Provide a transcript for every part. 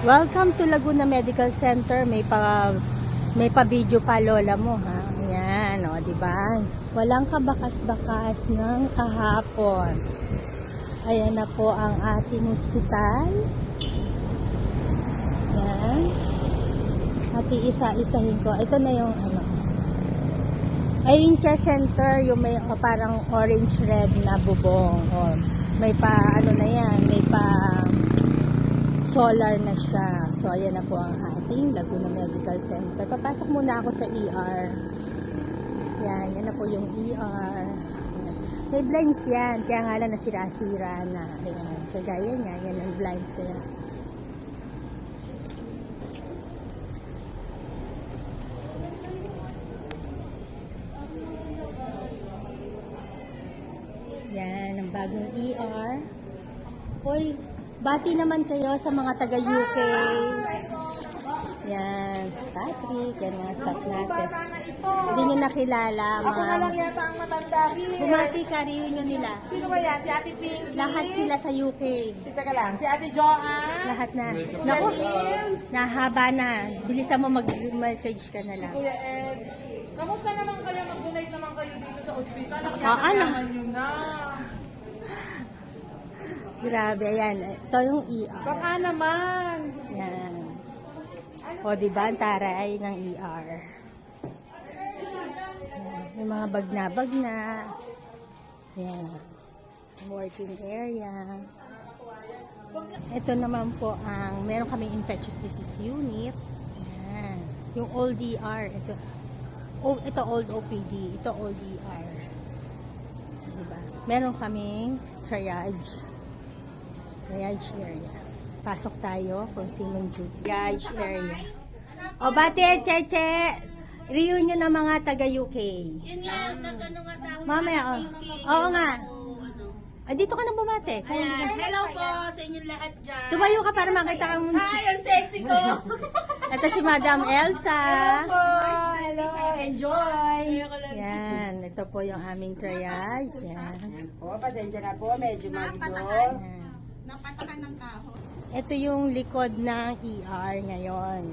Welcome to Laguna Medical Center. May pa-video pa lola mo, ha. Ayan, o, di ba? Walang kabakas-bakas ng kahapon. Ayan na po ang ating ospital. Ayan. At isa-isahin ko. Ito na yung ano. Ay, yung care center, yung may parang orange-red na bubong. O, may pa, ano na yan, may pa solar na siya. So, ayan na po ang ating Laguna Medical Center. Papasok muna ako sa ER. Yan na po yung ER. Yan. May blinds yan. Kaya nga lang nasira-sira na. Ayan. Kagaya niya. Yan ang blinds kaya. Yan. Ang bagong ER. Hoy, bati naman kayo sa mga taga-UK. Yan, Patrick, yan mga staff natin. Hindi nyo nakilala, Ako mga... na lang yata ang matanda. Bumati ka, reunion nila. Sino ba yan? Si Ate Pinky? Lahat sila sa UK. Teka lang. Si Ate Joanne? Lahat na. Naku, nahaba na. Bilisan mo mag-message ka na lang. Kuya Ed. Kamusta naman kayo? Mag-donate naman kayo dito sa ospital? ano? Nakiyakayaman nyo na. Grabe, ayan. Ito yung ER. Baka naman. Yan. O, diba, ang taray ng ER. Yan. May mga bagna-bagna. Yan. Working area. Ito naman po ang, meron kaming infectious disease unit. Yan. Yung old ER. Ito old OPD. Ito old ER. Diba? Meron kaming triage area. Pasok tayo kung sinong duty. Triage area. O, bate, Cheche! Reunion ng mga taga-UK. Yun nga, nag-ano nga sa akin. Mamaya, o. Oo nga. Ay, dito ka na bumate. Ayan, hello po sa inyong lahat dyan. Tumayo ka para makita kang... Hi, ang sexy ko. Ito si Madam Elsa. Hello. Enjoy. Yan. Ito po yung aming triage. Yan. Po, pasensya na po. Medyo magdo. Yan. Napatakan ng tao. Ito yung likod ng ER ngayon.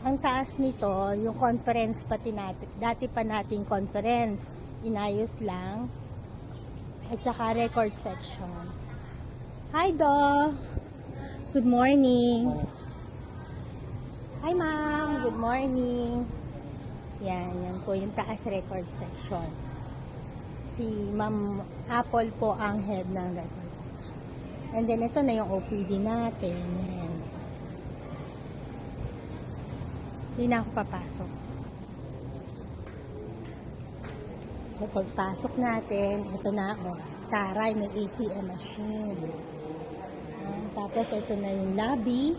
Ang taas nito, yung conference pati natin. Dati pa nating conference. Inayos lang. At saka record section. Hi, Doc! Good morning! Hi, Ma'am! Good morning! Yan po yung taas record section. Si Ma'am Apple po ang head ng record section. And then, ito na yung OPD natin. Yan. Hindi na ako papasok. So, pagpasok natin, ito na, taray, may ATM machine. Tapos, ito na yung lobby.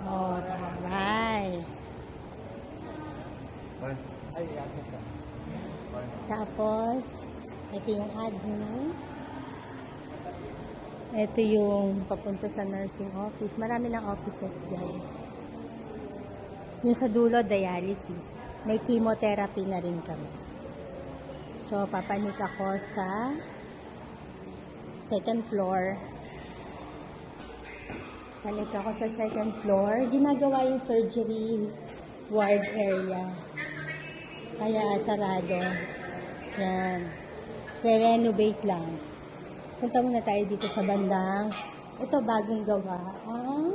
Taray. Tapos, ito yung admin. Ito yung papunta sa nursing office. Marami ng offices dyan. Yung sa dulo, dialysis. May chemotherapy na rin kami. So, papanik ako sa second floor. Panik ako sa second floor. Ginagawa yung surgery ward area. Kaya sarado. Yan. Re-renovate lang. Punta muna tayo dito sa bandang. Ito bagong gawa ang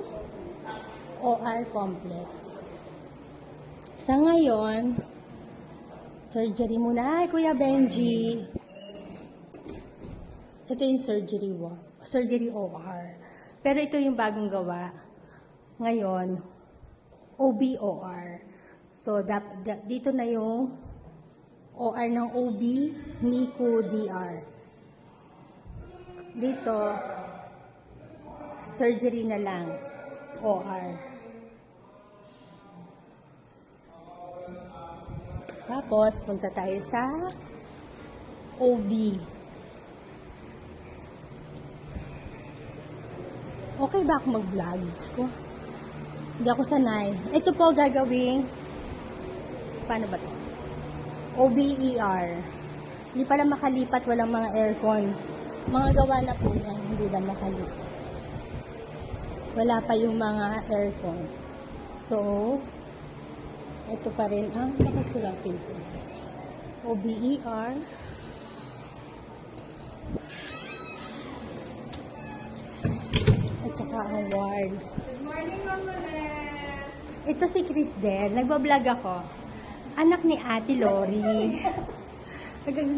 OR complex. Sa ngayon, surgery muna. Ay, Kuya Benji. Ito yung surgery OR. Pero ito yung bagong gawa. Ngayon, OB-OR. So, dito na yung OR ng OB, NICU, DR. Dito, surgery na lang, OR. Tapos, punta tayo sa OB. Okay ba ako mag-vlog? Ko? Hindi ako sanay. Ito po gagawing, paano ba ito? OBER. Hindi pala makalipat, walang mga aircon. Mga gawa na po yan, hindi lang makalipat. Wala pa yung mga aircon. So, ito pa rin ang nakasulang pinto. OBER. At saka ang ward. Good morning, Mama. Ito si Crisdel. Nagbablog ako. Anak ni Ate Lori.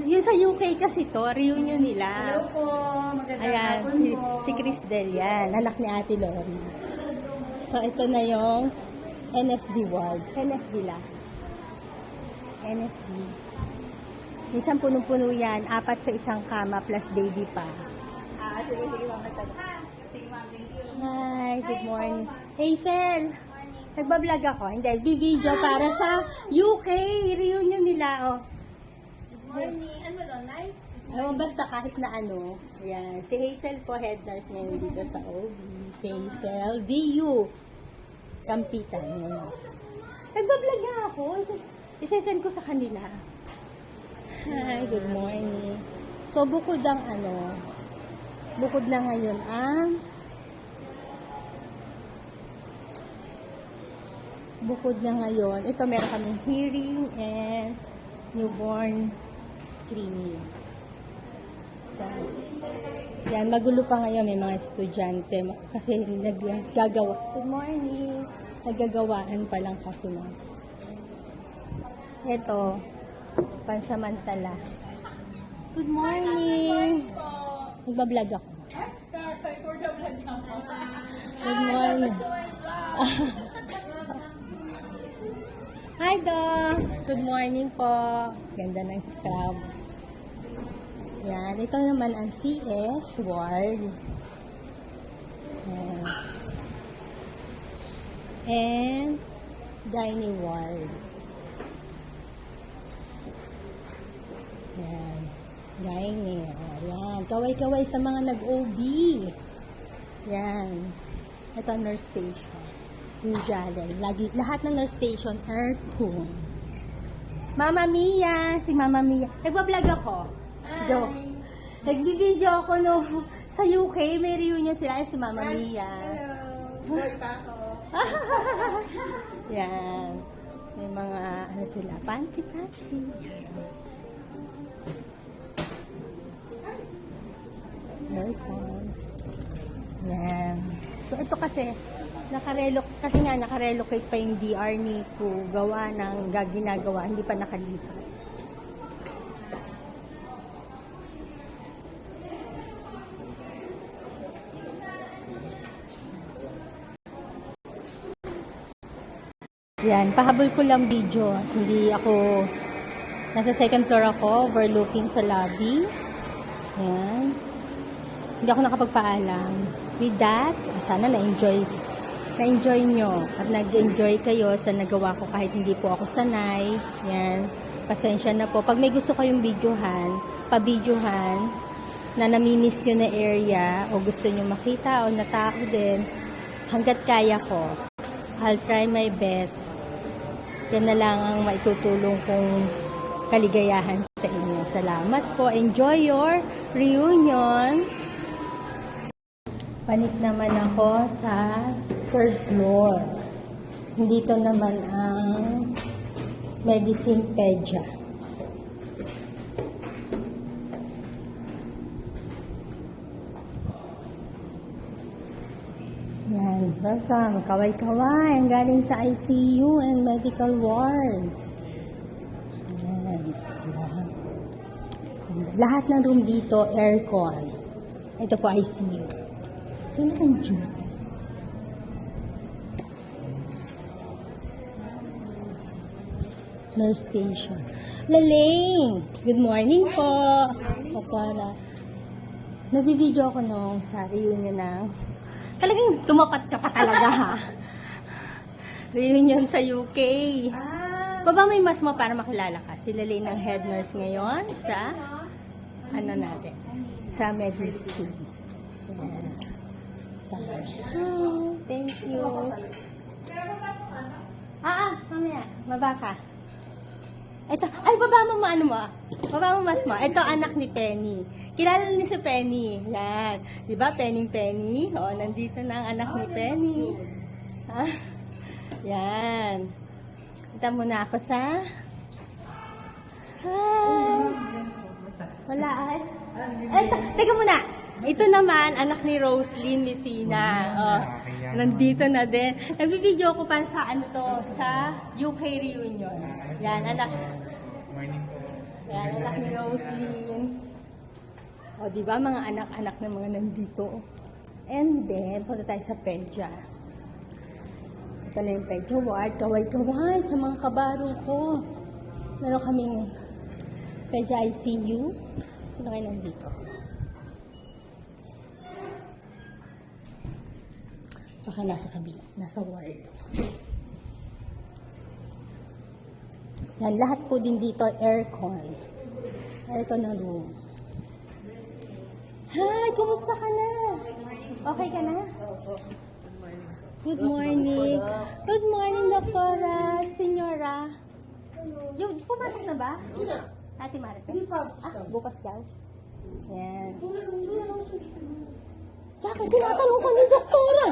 Yung sa UK kasi to, reunion nila. Hello po. Magandang Ayan, hapon si, po. si Crisdel yan. Anak ni Ate Lori. So, ito na yung NSD ward. NSD la. NSD. Minsan punong-puno yan. 4 sa isang kama plus baby pa. Sige, Mama. Sige, Mama. Thank you. Hi, good morning. Hazel, nagbablog ako. Hindi, video para sa UK. Reunion nila, oh. Morning. Ano doon, Nay? Ewan, basta kahit na ano. Ayan. Si Hazel po, head nurse ngayon dito sa OB. Si Hazel, DU. Kampitan ngayon. Nagbablog nga ako. Isesend ko sa kanila. Hi, good morning. So, bukod na ngayon ang ito meron kaming hearing and newborn screening. Yan, magulo pa ngayon, may mga estudyante kasi naggagawa. Good morning. Naggagawaan pa lang kasi na. Ito, pansamantala. Good morning. Nagbablog ako. Good morning. Hi, Dong. Good morning po. Ganda ng scrubs. Yan. Ito naman ang CS ward. Yan. And gynae ward. Yan. Gynae. Yan. Kaway-kaway sa mga nag-OB. Yan. Ito nurse station. Jalen. Lagi, lahat ng nurse station, aircon. Mama Mia, si Mama Mia. Nagbablog ako. Do. Nagbibideo ako no sa UK, may reunion sila si Mama Mia. Hello. Boy pa ako. Yan. May mga ano sila, panty-panty. Aircon. Yan. So ito kasi nakarelocate pa yung DR ni Ku, gawa ng ginagawa, hindi pa nakalipat. Yan, pahabol ko lang video. Hindi ako, nasa second floor ako, overlooking sa lobby. Yan. Hindi ako nakapagpaalam. With that, sana na-enjoy nyo at nag-enjoy kayo sa nagawa ko kahit hindi po ako sanay. Yan. Pasensya na po. Pag may gusto kayong videohan, pa-videohan na namimiss nyo na area o gusto nyo makita o natako din, hanggat kaya ko, I'll try my best. Yan na lang ang maitutulong kong kaligayahan sa inyo. Salamat po. Enjoy your reunion. Panik naman ako sa third floor. Dito naman ang medicine pedia. Yan, welcome. Kaway-kaway. Ang galing sa ICU and medical ward. Yan, sila. Lahat ng room dito, aircon. Ito po ICU. Sino ang Jude? Nurse station. Laling! Good morning po! Kapara. Nabibideo ako nung sa reunion ng... Talagang tumapat ka pa talaga ha. Reunion sa UK. Baba may mas mo para makilala ka. Si Laling ng head nurse ngayon sa... Ano natin? Sa medicine. Ayan. Oh, thank you. Mamaya. Baba ka. Ito, ay, baba mo ano mo. Baba mo mas mo. Ito, anak ni Penny. Kilala niyo si Penny. Yan. Di ba, Penny? O, nandito na ang anak ni Penny. Ha? Yan. Kita muna ako sa... Hi! Wala ay. Eto, teka muna. Ito naman, anak ni Roslyn Messina. Oh, nandito na din. Nagbibideo ko para sa ano to, sa UK reunion. Yan, anak. Yan, anak ni Roslyn. O, di ba, mga anak-anak ng mga nandito. And then, punta tayo sa Pedja. Ito na yung Pedja Ward. Kaway-kaway sa mga kabaro ko. Meron kaming Pedja ICU. Ito na kayo nandito. Baka nasa kabila, nasa ward. Yan, lahat po din dito aircon. Aircon na room. Hi, kumusta ka na? Okay ka na? Good morning. Good morning, Doktora, Senyora. Yung, pumasok na ba? Ate Marite? Bukas daw. Yan. Tsaka, tinatanong ko ni Doktora.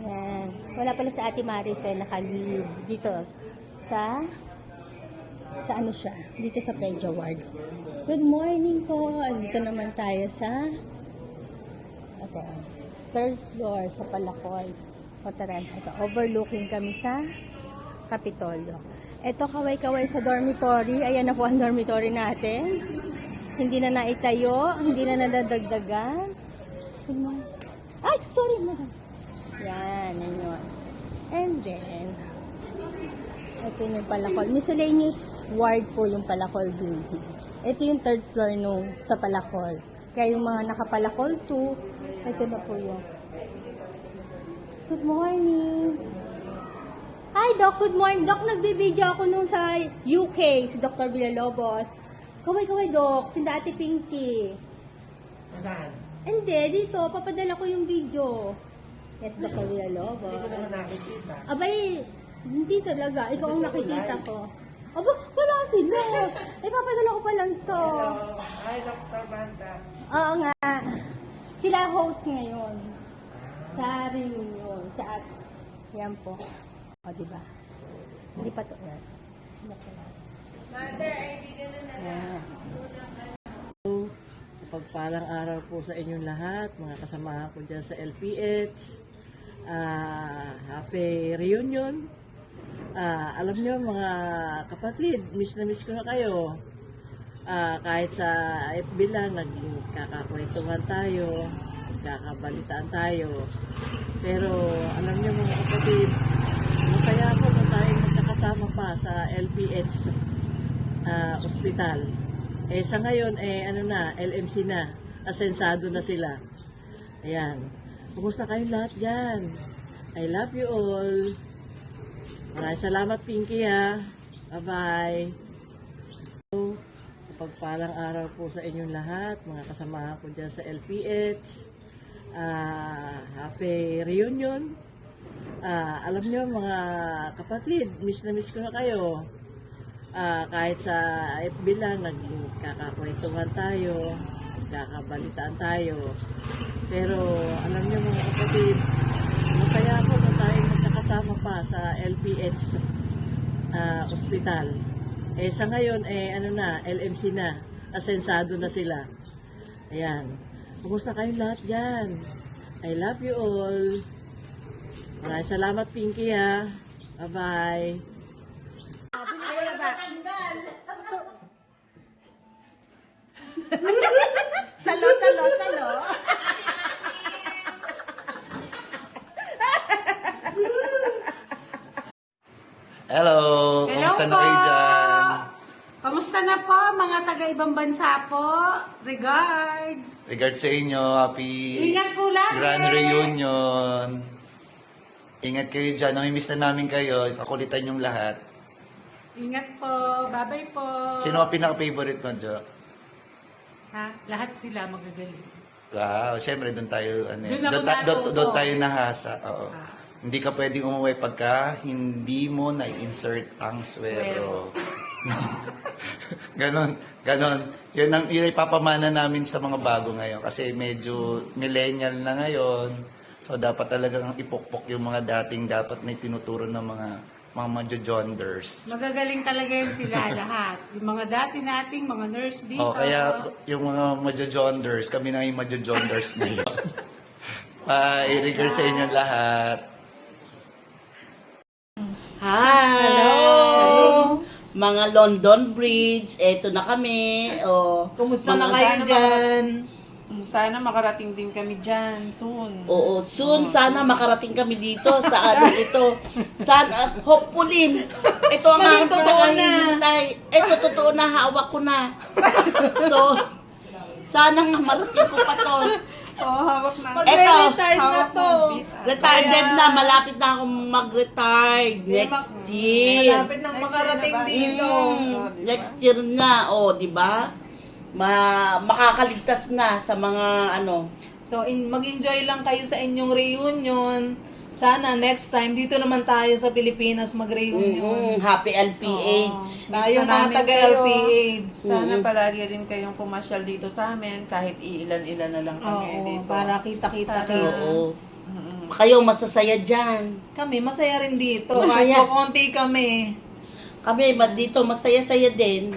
Yan. Wala pala sa Ate Marite, naka-leave. Dito, sa ano siya? Dito sa Pedja Ward. Good morning po. Dito naman tayo sa third floor sa Palakol. Kotaran. Overlooking kami sa Kapitolyo. Ito, kaway-kaway sa dormitory. Ayan na po ang dormitory natin. Hindi na naitayo, hindi na nadadagdagan. Ay, sorry na. Yan, yun. And then, ito yung Palakol. Miscellaneous ward po yung Palakol building. Ito yung third floor nung sa Palakol. Kaya yung mga nakapalakol 2, ito na po yung. Good morning. Hi, Doc. Good morning. Doc, nagbibideo ako nung sa UK, si Dr. Villalobos. Kaway-kaway, Doc. Si Ate Pinky. Saan? Hindi, dito. Papadala ko yung video. Yes, Dr. Villalobos. Hindi ko naman nakikita. Abay, hindi talaga. Ikaw ang nakikita ko. Aba, wala sila. Eh, papadala ko pa lang to. Hello. Hi, Dr. Banda. Oo nga. Sila host ngayon. Sa reunion. Sa at... Yan po. O, diba? Hindi pa to. Yan. Mother, ay di ganun na. Yan. Pagpalang araw po sa inyong lahat, mga kasamahan ko dyan sa LPH. Happy reunion. Alam nyo mga kapatid, miss na miss ko na kayo. Kahit sa FB lang, nagkakakwentuhan tayo, nagkakabalitaan tayo. Pero alam nyo mga kapatid, masaya ako na tayo magkakasama pa sa LPH hospital. Eh sa ngayon, ano na, LMC na, asensado na sila. Ayan. Kumusta kayong lahat dyan? I love you all. Maraming salamat, Pinky, ha. Bye-bye. Pagpalang araw po sa inyong lahat, mga kasamahan ko dyan sa LPH. Happy reunion. Alam nyo, mga kapatid, miss na miss ko na kayo. Kahit sa FB lang, nagkakakwentuhan tayo, nagkakabalitaan tayo. Pero alam nyo mga kapatid, masaya ako na tayo magkakasama pa sa LPH hospital. Eh sa ngayon, ano na, LMC na, asensado na sila. Ayan. Kumusta kayong lahat dyan? I love you all. Maraming salamat, Pinky, ha. Bye-bye. Salo. Hello! Kamusta na kayo dyan? Kamusta na po mga taga-ibang bansa po? Regards! Regards sa inyo, happy Ingat po lagi! Grand Reunion! Ingat kayo dyan, namimiss na namin kayo, kakulitan yung lahat. Ingat po! Bye-bye po! Sino ang pinaka-favorite mo, Jo? Ha? Lahat sila magagaling. Wow, syempre doon tayo, Doon ako natuto. doon tayo nahasa. Oo. Hindi ka pwedeng umuwi pagka hindi mo na-insert ang swero. Ganon, ganon. Yun ay ipapamana namin sa mga bago ngayon kasi medyo millennial na ngayon. So dapat talagang ipokpok yung mga dating dapat na tinuturo ng mga majojonders. Magagaling talaga yun sila lahat. Yung mga dati nating mga nurse dito. O kaya yung mga majojonders, kami na yung majojonders ngayon. I-regard sa inyo lahat. Hi! Hello! Mga London Bridge, eto na kami. Kumusta na kayo dyan? Sana makarating din kami dyan soon. Oo, soon sana makarating kami dito sa ano ito. Sana, hopefully, ito ang Maging aking totoo na. pinakahihintay. Ito, totoo na, hawak ko na. So, sana nga marating ko pa to. Hawak na. Magre-retard na Hawak to. Retarded na, malapit na akong mag-retard next year. Malapit nang makarating dito. Next year na, di ba? Makakaligtas na sa mga ano. So, mag-enjoy lang kayo sa inyong reunion. Sana next time, dito naman tayo sa Pilipinas mag-reunion. Happy LPH. Tayo mga taga-LPH. Sana palagi rin kayong pumasyal dito sa amin kahit iilan-ilan na lang kami Oo, dito. para kita-kita kids. Oo. Kayo masasaya dyan. Kami, masaya rin dito. Masaya. Kahit konti kami. Kami dito masaya-saya din.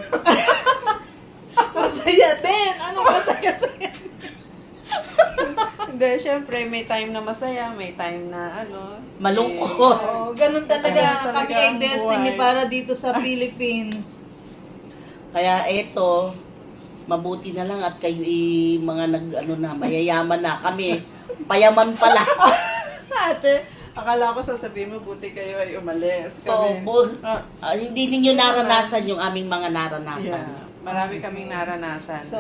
Masaya din! Anong masaya-saya? Hindi, syempre may time na masaya, may time na Malungkot. Oo, ganun talaga. Ganun talaga Kami ay ang destiny buhay. para dito sa Philippines. Kaya eto, mabuti na lang at kayo mga mayayaman na kami. Payaman pala. Ate, akala ko sasabihin mo, buti kayo ay umalis. So, Kami, hindi ninyo naranasan yung aming mga naranasan. yeah, marami kaming naranasan. So,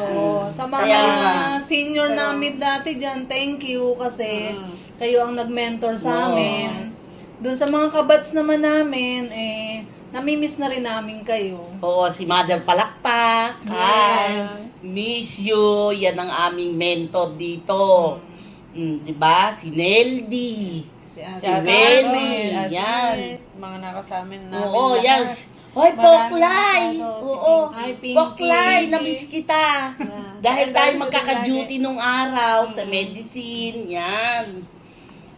sa mga Kaya- senior namin dati dyan, thank you kasi kayo ang nag-mentor sa amin. Doon sa mga kabats naman namin, namimiss na rin namin kayo. Oo, si Mother Palakpak. Yes. Miss you. Yan ang aming mentor dito. Diba? Si Neldy. Si Si Ate Wendy. At Yan. least, mga nakasamin namin Oo, lahat. yes. Hoy, Poklay! Oo. Hi, Pinky. Poklay, namiss kita. Dahil tayo Dahil magkaka-duty nung araw sa medicine. Yan.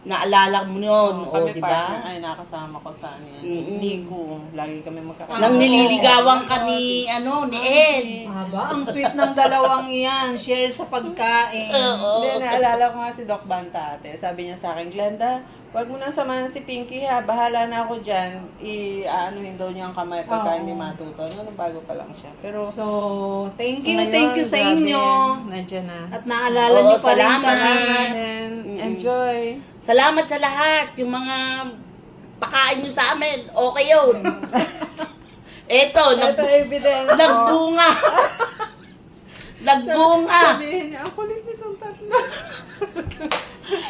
Naalala mo yun. O, kami di partner, ba? ay nakasama ko sa ano yan. Mm-mm. Nico. Lagi kami magkakasama. Nang nililigawan ka ni Ed. Aba, ang sweet ng dalawang yan. Share sa pagkain. Oo. Hindi, naalala ko nga si Doc Banta ate. Sabi niya sa akin, Glenda, wag mo nang samahan si Pinky ha. Bahala na ako dyan. Aanuhin daw niya ang kamay pagka Oo. hindi matuto. Bago pa lang siya. Pero, So, thank you ngayon, sa grabe, inyo. Nandiyan na. At naalala Oo, niyo pa rin salamat. kami. And enjoy. Salamat sa lahat. Yung mga pakain nyo sa amin. Okay yun. Eto, Ito evidence. nagbunga. Nagbunga. Sabihin niya, ang kulit nitong tatlo.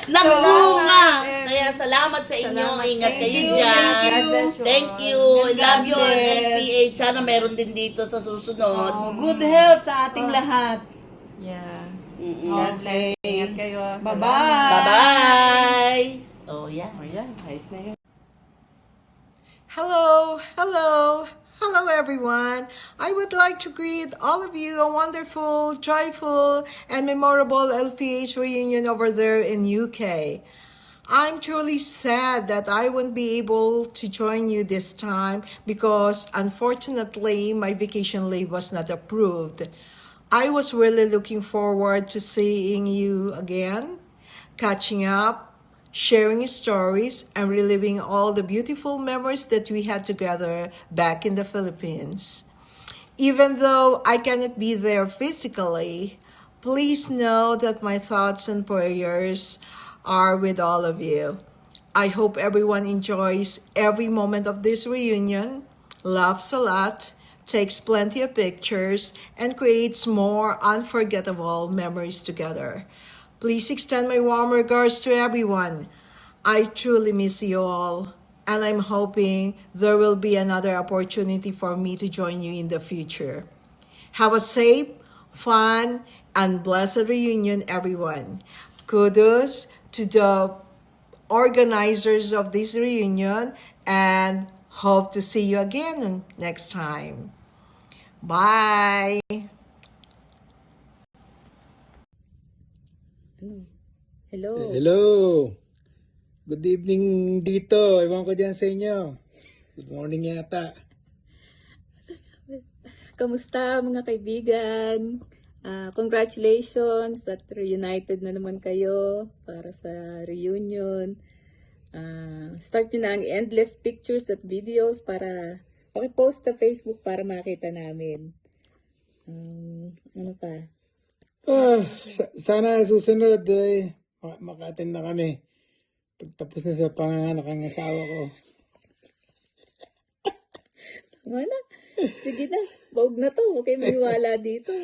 Nagbunga. Salamat. Kaya salamat sa inyo. Salamat. Ingat Thank kayo you, dyan. thank you. Thank you. And Love God you, bless. LPH. Sana meron din dito sa susunod. Oh, good health sa ating lahat. Yeah. Mm-mm. God Okay. bless. Ingat kayo. Bye-bye. Bye-bye. Oh, yeah. Oh, yeah. Ayos na yun. Hello, hello, hello everyone. I would like to greet all of you a wonderful, joyful, and memorable LPH reunion over there in UK. I'm truly sad that I won't be able to join you this time because unfortunately my vacation leave was not approved. I was really looking forward to seeing you again, catching up, sharing stories, and reliving all the beautiful memories that we had together back in the Philippines. Even though I cannot be there physically, please know that my thoughts and prayers are with all of you. I hope everyone enjoys every moment of this reunion, laughs a lot, takes plenty of pictures, and creates more unforgettable memories together. Please extend my warm regards to everyone. I truly miss you all, and I'm hoping there will be another opportunity for me to join you in the future. Have a safe, fun, and blessed reunion, everyone. Kudos to the organizers of this reunion, and hope to see you again next time. Bye! Hello. Hello. Good evening dito. Ewan ko dyan sa inyo. Good morning yata. Kamusta mga kaibigan? Congratulations at reunited na naman kayo para sa reunion. Start nyo na ang endless pictures at videos para pakipost sa Facebook para makita namin. Ano pa? Sana susunod maka-attend na kami. Pagtapos na sa panganganak ang asawa ko. Tama na. Sige na. Bawag na to. Huwag kayo maniwala dito.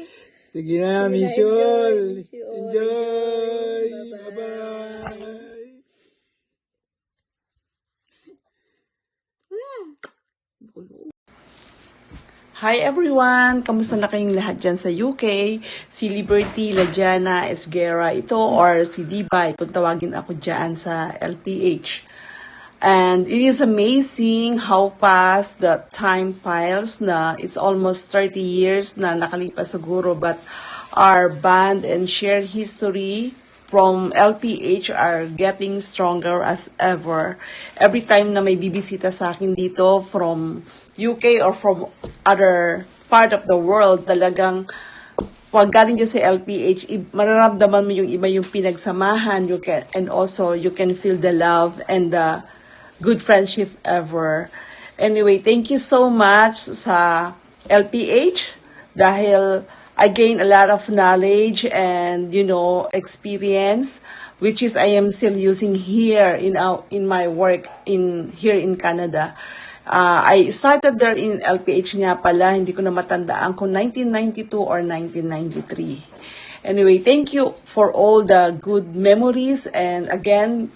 Sige na, Sige na, miss you all. Miss you all. Enjoy. Bye-bye. Bye-bye. Hi everyone! Kamusta na kayong lahat dyan sa UK? Si Liberty Lajana Esguera ito or si Dibay kung tawagin ako dyan sa LPH. And it is amazing how fast the time files na it's almost 30 years na nakalipas siguro, but our band and shared history from LPH are getting stronger as ever. Every time na may bibisita sa akin dito from UK or from other part of the world, talagang pag galing dyan sa LPH, mararamdaman mo yung iba yung pinagsamahan, and also you can feel the love and the good friendship ever. Anyway, thank you so much sa LPH dahil I gained a lot of knowledge and, experience, which is I am still using here in my work here in Canada. I started there in LPH nga pala, hindi ko na matandaan kung 1992 or 1993. Anyway, thank you for all the good memories and again,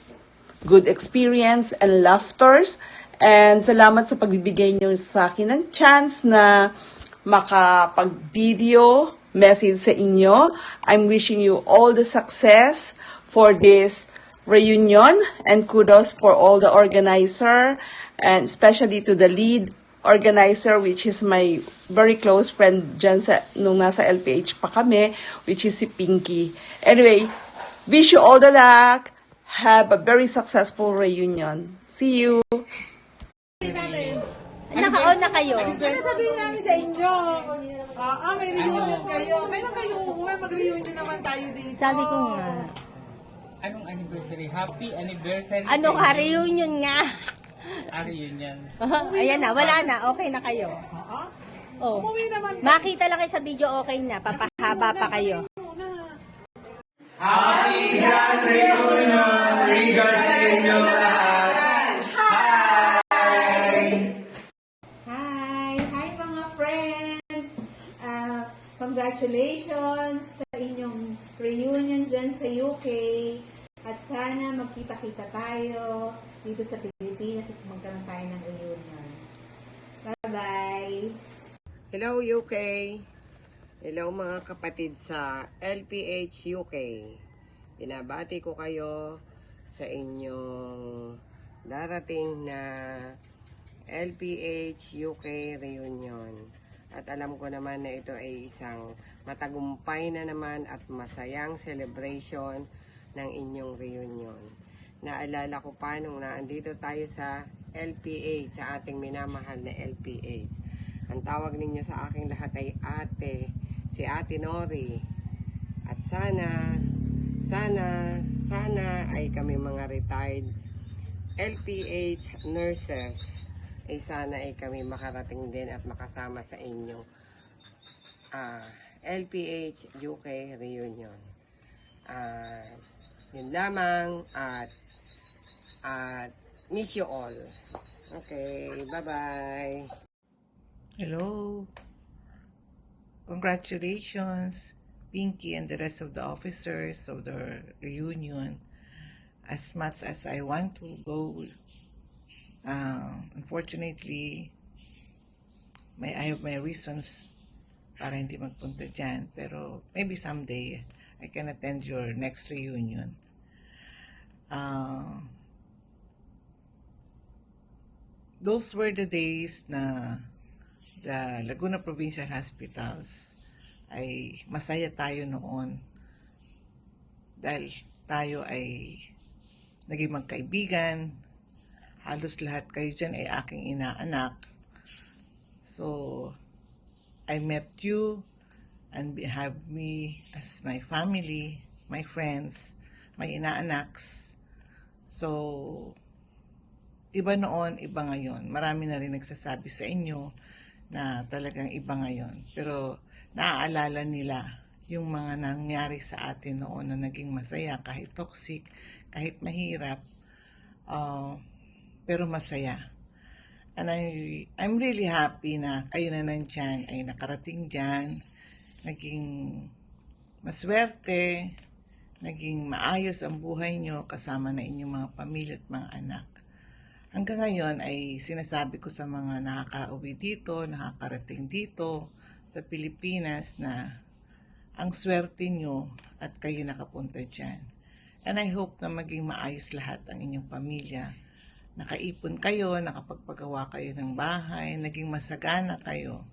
good experience and laughters. And salamat sa pagbibigay niyo sa akin ng chance na makapag-video message sa inyo. I'm wishing you all the success for this reunion and kudos for all the organizer and especially to the lead organizer, which is my very close friend dyan nung nasa LPH pa kami, which is si Pinky. Anyway, wish you all the luck. Have a very successful reunion. See you! Naka-on na kayo. Ano sabihin namin sa inyo? May reunion kayo. Kailan kayo uuwi? Mag-reunion naman tayo dito. Sabi ko nga. Anong anniversary? Happy anniversary. Ano ka, reunion nga. Reunion. Ayan na, wala na. Okay na kayo. Oh. Makita lang kayo sa video, okay na. Papahaba pa kayo. Happy Grand Reunion! Regards sa inyo lahat! Hi mga friends! Congratulations sa inyong reunion dyan sa UK. At sana magkita-kita tayo dito sa Pilipinas at magkaroon tayo ng reunion. Bye-bye! Hello UK! Hello mga kapatid sa LPH UK. Binabati ko kayo sa inyong darating na LPH UK reunion. At alam ko naman na ito ay isang matagumpay na naman at masayang celebration ng inyong reunion. Naalala ko pa nung naandito tayo sa LPH, sa ating minamahal na LPH. Ang tawag ninyo sa aking lahat ay ate, si Ate Nori. At sana ay kami mga retired LPH nurses ay sana ay kami makarating din at makasama sa inyong LPH UK reunion. Yun lamang at miss you all. Okay, bye-bye. Hello. Congratulations, Pinky and the rest of the officers of the reunion. As much as I want to go, unfortunately, I have my reasons para hindi magpunta dyan. Pero maybe someday, I can attend your next reunion. those were the days na the Laguna Provincial Hospitals ay masaya tayo noon dahil tayo ay naging magkaibigan. Halos lahat kayo dyan ay aking inaanak. So, I met you and have me as my family, my friends, my inaanaks. So, iba noon, iba ngayon. Marami na rin nagsasabi sa inyo na talagang iba ngayon. Pero naaalala nila yung mga nangyari sa atin noon na naging masaya, kahit toxic, kahit mahirap, pero masaya. And I'm really happy na kayo na nandyan ay nakarating dyan, naging maswerte, naging maayos ang buhay nyo kasama na inyong mga pamilya at mga anak. Hanggang ngayon ay sinasabi ko sa mga nakakauwi dito, nakakarating dito sa Pilipinas na ang swerte nyo at kayo nakapunta dyan. And I hope na maging maayos lahat ang inyong pamilya. Nakaipon kayo, nakapagpagawa kayo ng bahay, naging masagana kayo.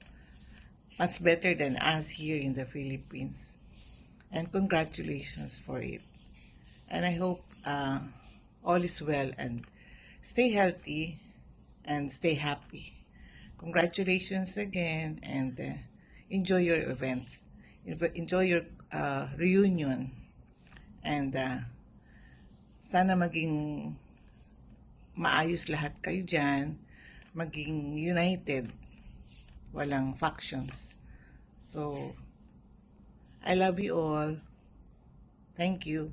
Much better than us here in the Philippines. And congratulations for it. And I hope all is well and stay healthy and stay happy. Congratulations again and enjoy your events. Enjoy your reunion. And sana maging maayos lahat kayo dyan, maging united, walang factions. So, I love you all. Thank you.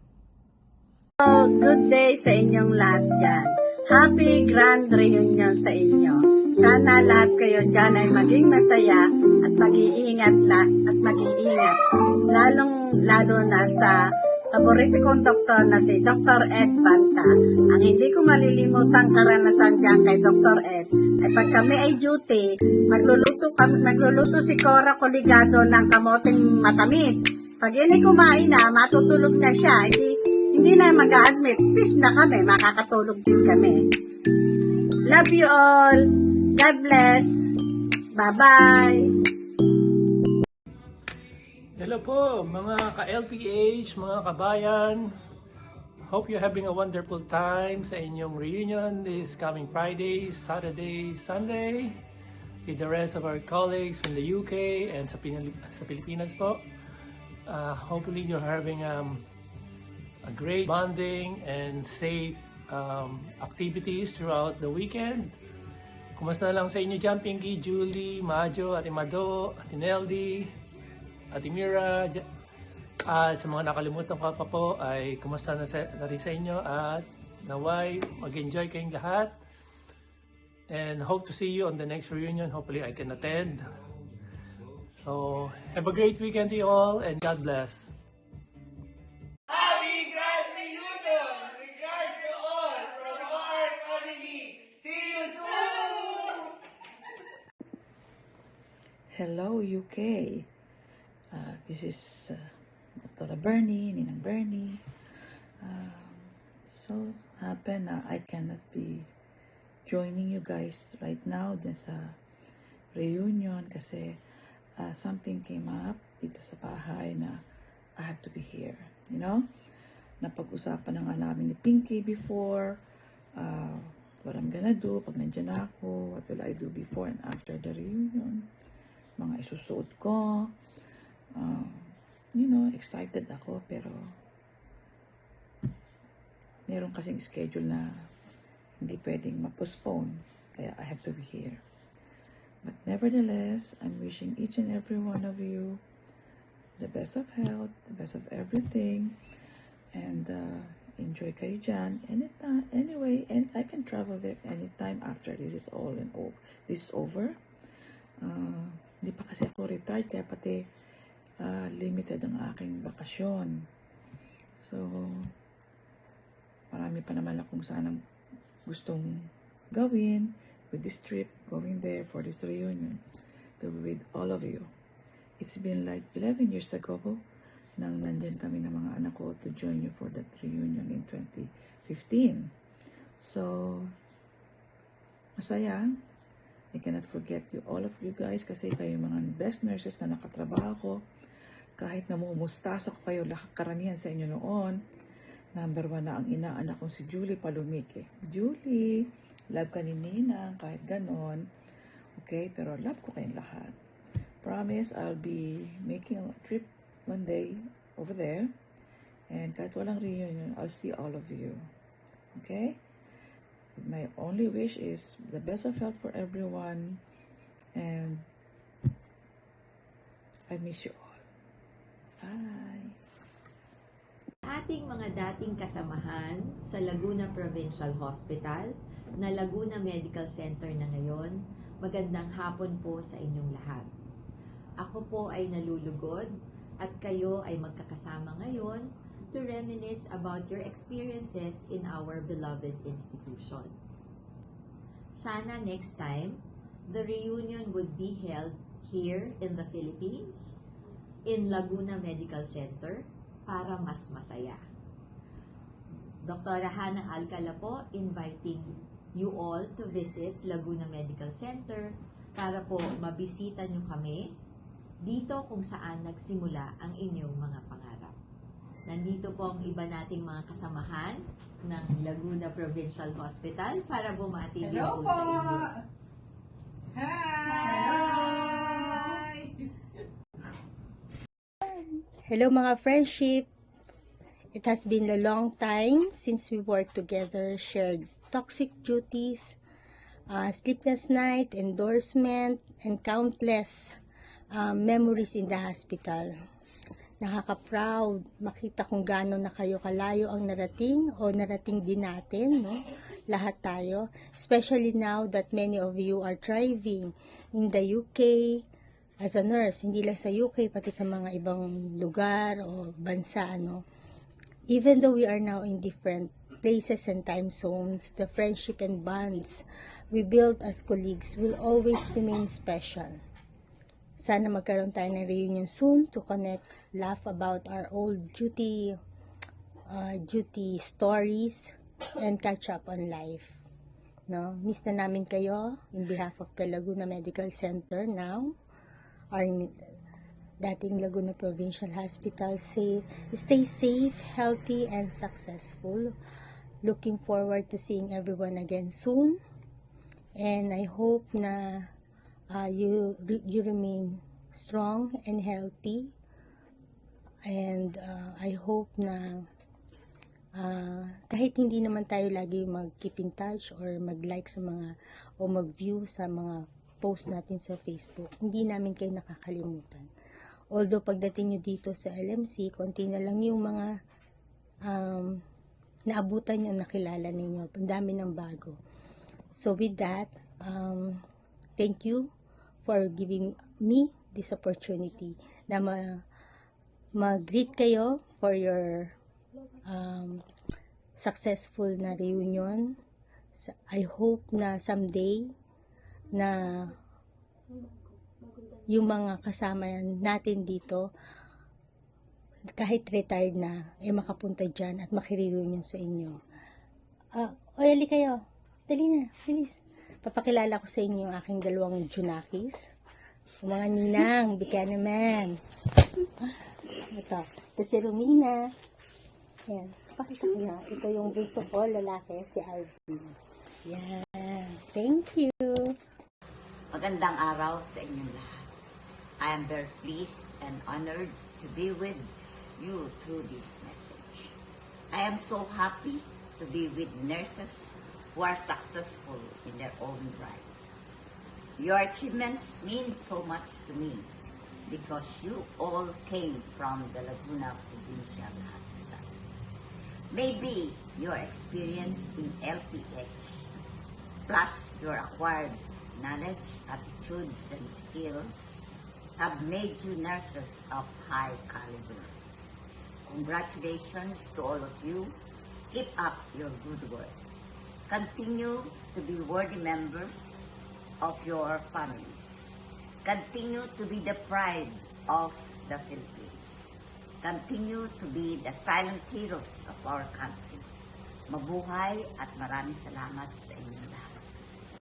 Good day sa inyong lahat dyan. Happy Grand Reunion sa inyo. Sana lahat kayo dyan ay maging masaya at mag-iingat at mag-iingat. Lalo na sa paborito kong doktor na si Dr. Ed Banta. Ang hindi ko malilimutang karanasan dyan kay Dr. Ed ay pag kami ay duty, magluluto si Cora Coligado ng kamoting matamis. Pag ini kumain na, matutulog na siya. Hindi na mag-a-admit. Peace na kami, makakatulog din kami. Love you all. God bless. Bye-bye. Hello po mga ka-LPH, mga kabayan. Hope you're having a wonderful time sa inyong reunion this coming Friday, Saturday, Sunday with the rest of our colleagues from the UK and sa Pilipinas po. Hopefully you're having a great bonding and safe activities throughout the weekend. Kumusta na lang sa inyo dyan, Pinky, Julie, Majo, Ate Mado, Ate Neldy, Ate Mira, at sa mga nakalimutan ko pa po ay kumusta na rin sa inyo at naway mag-enjoy kayong lahat and hope to see you on the next reunion. Hopefully I can attend. So have a great weekend to you all and God bless. Happy Grand Reunion! Regards to all from our family. See you soon! Hello UK. This is Dr. Bernie, Ninang Bernie. So happen na I cannot be joining you guys right now dyan sa reunion kasi something came up dito sa bahay na I have to be here. You know? Napag-usapan na nga namin ni Pinky before what I'm gonna do pag nandiyan ako, what will I do before and after the reunion, mga isusuot ko. You know, excited ako pero meron kasing schedule na hindi pwedeng ma-postpone kaya I have to be here. But nevertheless, I'm wishing each and every one of you the best of health, the best of everything, and enjoy kayo dyan anytime, anyway, and I can travel there anytime after this is all and over. This is over. Hindi pa kasi ako retired kaya pati limited ang aking bakasyon. So, marami pa naman akong sanang gustong gawin with this trip, going there for this reunion to be with all of you. It's been like 11 years ago nang nandyan kami ng mga anak ko to join you for that reunion in 2015. So, masaya. I cannot forget you, all of you guys, kasi kayo yung mga best nurses na nakatrabaho ko. Kahit namumustasa ko kayo, karamihan sa inyo noon. Number 1 na ang inaanak kong si Julie Palumike. Julie, love ka ni Ninang, kahit ganon. Okay, pero love ko kayong lahat. Promise, I'll be making a trip one day over there. And kahit walang reunion, I'll see all of you. Okay? My only wish is the best of health for everyone. And I miss you all. Bye! Ating mga dating kasamahan sa Laguna Provincial Hospital na Laguna Medical Center na ngayon, magandang hapon po sa inyong lahat. Ako po ay nalulugod at kayo ay magkakasama ngayon to reminisce about your experiences in our beloved institution. Sana next time, the reunion would be held here in the Philippines, in Laguna Medical Center, para mas masaya. Dr. Hannah Alcala po inviting you all to visit Laguna Medical Center para po mabisita nyo kami dito kung saan nagsimula ang inyong mga pangarap. Nandito po ang iba nating mga kasamahan ng Laguna Provincial Hospital para bumati din po sa inyo. Hi! Hello mga friendship! It has been a long time since we worked together, shared toxic duties, sleepless night, endorsement, and countless memories in the hospital. Nakaka-proud makita kung gaano na kayo kalayo ang narating o narating din natin, no? Lahat tayo. Especially now that many of you are thriving in the UK as a nurse. Hindi lang sa UK, pati sa mga ibang lugar o bansa, no? Even though we are now in different places and time zones, the friendship and bonds we built as colleagues will always remain special. Sana magkaroon tayo ng reunion soon to connect, laugh about our old duty stories, and catch up on life. No? Miss na namin kayo in behalf of the Laguna Medical Center now. Our dating Laguna Provincial Hospital. Stay safe, healthy, and successful. Looking forward to seeing everyone again soon. And I hope na you remain strong and healthy, and I hope na kahit hindi naman tayo lagi mag-keep in touch or mag-like sa mga o mag-view sa mga post natin sa Facebook, hindi namin kayo nakakalimutan. Although pagdating nyo dito sa LMC, konti na lang yung mga naabutan nyo, nakilala ninyo, ang dami ng bago. So with that, thank you for giving me this opportunity na mag-greet kayo for your successful na reunion. I hope na someday na yung mga kasama natin dito, kahit retired na, ay makapunta dyan at makireunion sa inyo. Dali kayo. Dali na, please. Papakilala ko sa inyo ang aking dalawang Junakis. Mga ninang, bigyan naman. Ito si Romina. Ayan, pakita ko na. Ito yung bunso ko, lalaki, si Arvin. Yan. Thank you. Magandang araw sa inyong lahat. I am very pleased and honored to be with you through this message. I am so happy to be with nurses who are successful in their own right. Your achievements mean so much to me because you all came from the Laguna Provincial Hospital. Maybe your experience in LPH plus your acquired knowledge, attitudes, and skills have made you nurses of high caliber. Congratulations to all of you. Keep up your good work. Continue to be worthy members of your families. Continue to be the pride of the Philippines. Continue to be the silent heroes of our country. Mabuhay at maraming salamat sa inyong lahat.